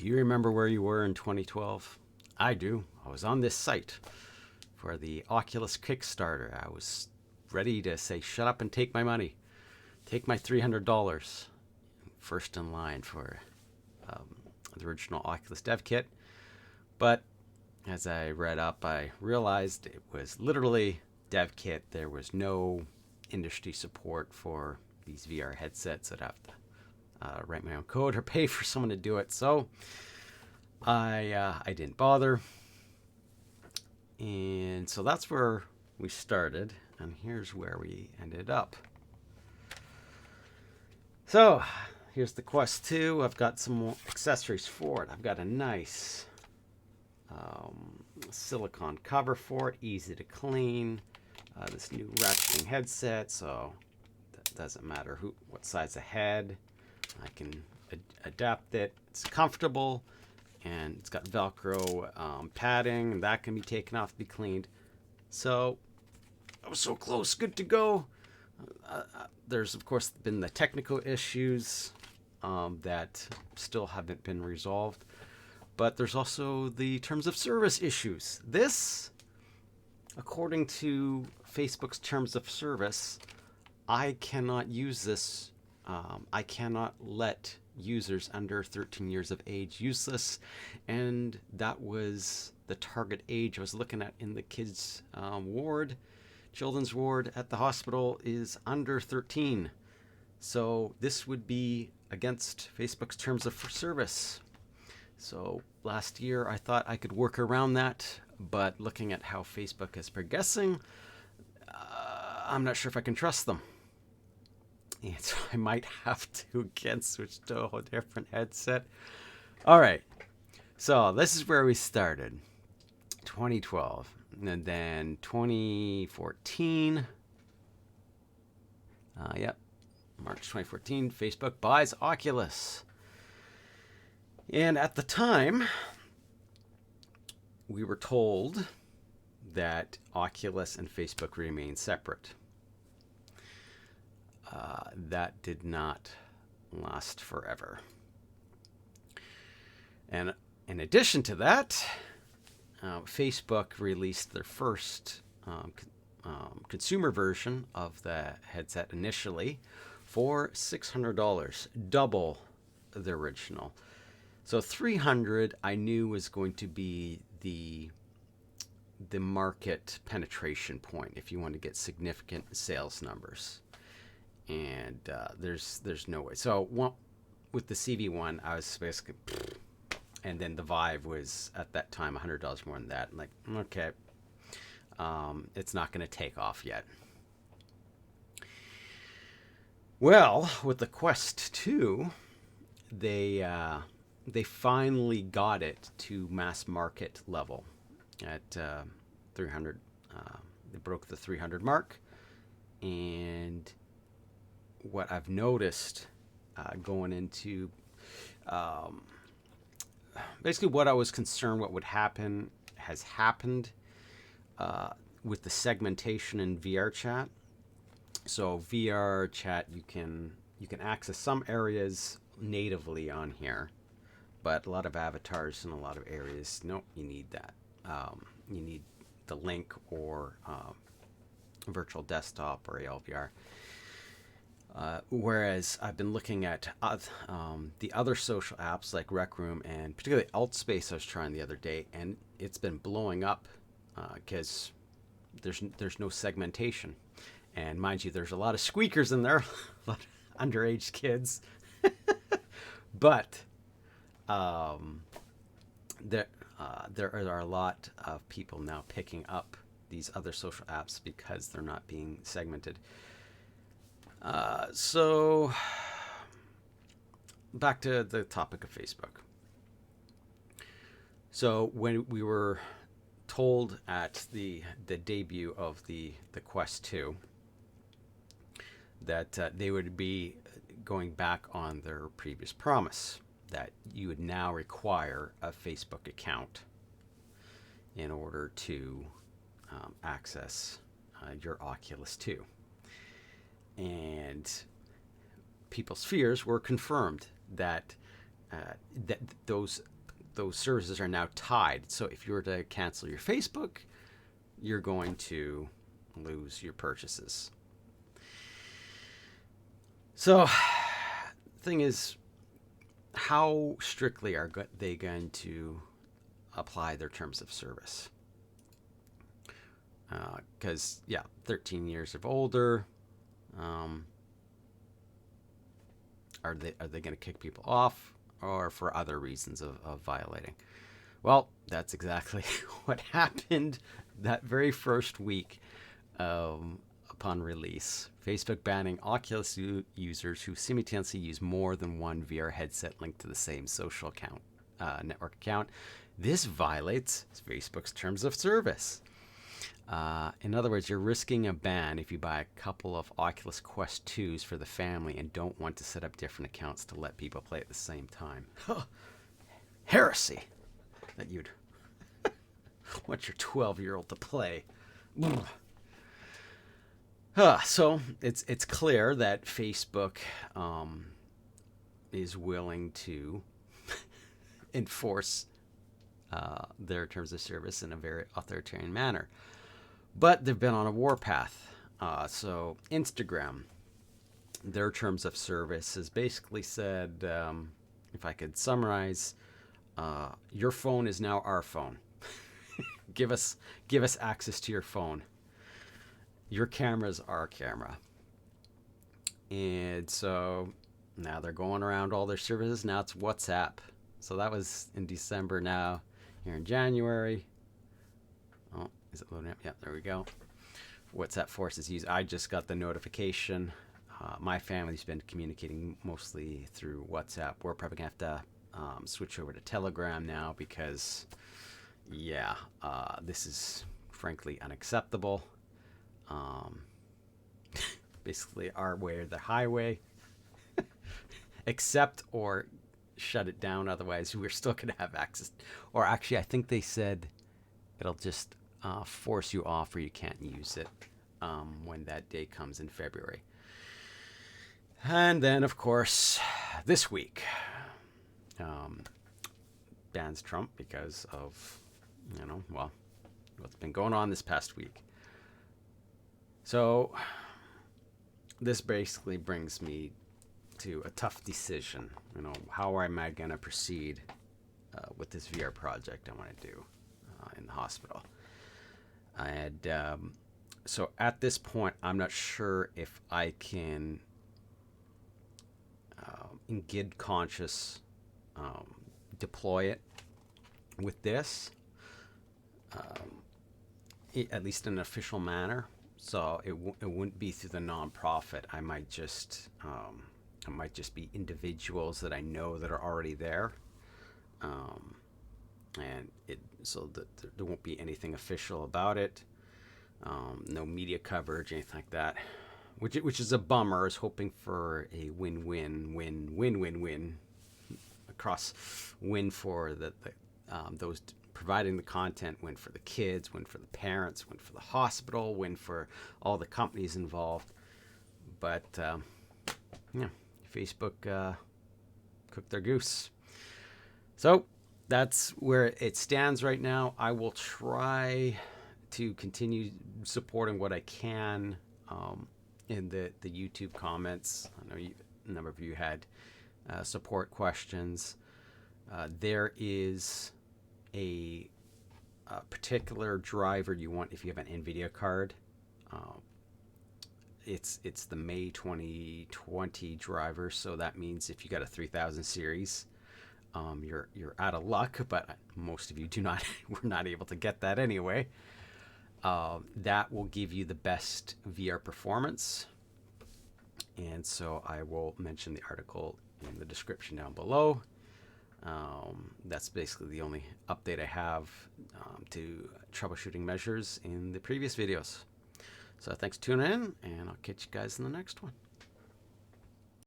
Do you remember where you were in 2012? I do. I was on this site for the Oculus Kickstarter. I was ready to say, shut up and take my money. Take my $300. First in line for the original Oculus dev kit. But as I read up, I realized it was literally dev kit. There was no industry support for these VR headsets. I'd have to write my own code or pay for someone to do it. So I didn't bother. And so that's where we started. And here's where we ended up. So here's the Quest 2. I've got some more accessories for it. I've got a nice silicone cover for it, easy to clean. This new ratcheting headset, so that doesn't matter what size of head. I can adapt it. It's comfortable, and it's got Velcro padding, and that can be taken off, be cleaned. So I was so close, good to go. There's of course been the technical issues that still haven't been resolved, but there's also the terms of service issues. This, according to Facebook's terms of service, I cannot use this. I cannot let users under 13 years of age use this, and that was the target age I was looking at in the kids ward. Children's ward at the hospital is under 13. So this would be against Facebook's terms of service. So last year I thought I could work around that, but looking at how Facebook is progressing, I'm not sure if I can trust them. And so I might have to again switch to a different headset. All right. So this is where we started. 2012. And then 2014. Yep. March 2014, Facebook buys Oculus. And at the time, we were told that Oculus and Facebook remain separate. That did not last forever. And in addition to that, Facebook released their first consumer version of the headset initially for $600, double the original. So $300 I knew was going to be the market penetration point if you want to get significant sales numbers. And there's no way. So with the CV1, I was basically, and then the Vive was at that time $100 more than that. I'm like, okay, it's not going to take off yet. Well, with the Quest 2, they finally got it to mass market level at 300. They broke the 300 mark, and what I've noticed going into basically what I was concerned what would happen has happened with the segmentation in VR chat. So VR chat, you can access some areas natively on here, but a lot of avatars in a lot of areas, nope, you need that. You need the link or virtual desktop or ALVR. Whereas I've been looking at the other social apps like Rec Room and particularly Altspace I was trying the other day, and it's been blowing up because there's no segmentation. And mind you, there's a lot of squeakers in there, a lot of underage kids. But there are a lot of people now picking up these other social apps because they're not being segmented. So back to the topic of Facebook. So when we were told at the debut of the Quest 2 that they would be going back on their previous promise that you would now require a Facebook account in order to access your Oculus 2. And people's fears were confirmed that that those services are now tied. So if you were to cancel your Facebook, you're going to lose your purchases. So, thing is, how strictly are they going to apply their terms of service? Because, 13 years of older, are they going to kick people off, or for other reasons of violating? Well, that's exactly what happened that very first week upon release. Facebook banning Oculus users who simultaneously use more than one VR headset linked to the same social account, network account. This violates Facebook's terms of service. In other words, you're risking a ban if you buy a couple of Oculus Quest 2s for the family and don't want to set up different accounts to let people play at the same time. Heresy that you'd want your 12-year-old to play. So it's clear that Facebook is willing to enforce their terms of service in a very authoritarian manner. But they've been on a warpath. So Instagram, their terms of service has basically said, if I could summarize, your phone is now our phone. Give us access to your phone. Your camera is our camera. And so now they're going around all their services. Now it's WhatsApp. So that was in December. Now here in January. Oh, is it loading up? Yeah, there we go. WhatsApp forces use. I just got the notification. My family's been communicating mostly through WhatsApp. We're probably going to have to switch over to Telegram now because, this is frankly unacceptable. Basically our way or the highway. Accept or shut it down, otherwise we're still going to have access. Or actually, I think they said it'll just force you off, or you can't use it when that day comes in February. And then, of course, this week bans Trump because of, what's been going on this past week. So this basically brings me to a tough decision. How am I going to proceed with this VR project I want to do in the hospital? And so at this point, I'm not sure if I can, in good conscience, deploy it with this, at least in an official manner. So it wouldn't be through the nonprofit. I might just be individuals that I know that are already there, and there won't be anything official about it. No media coverage, anything like that, which is a bummer. I was hoping for a win-win across, win for those providing the content, win for the kids, win for the parents, win for the hospital, win for all the companies involved. But Facebook cooked their goose. So that's where it stands right now. I will try to continue supporting what I can in the YouTube comments. I know a number of you had support questions. There is a particular driver you want if you have an Nvidia card. It's the May 2020 driver, so that means if you got a 3000 series, you're out of luck. But most of you were not able to get that anyway. That will give you the best VR performance, and so I will mention the article in the description down below. That's basically the only update I have to troubleshooting measures in the previous videos. So thanks for tuning in, and I'll catch you guys in the next one.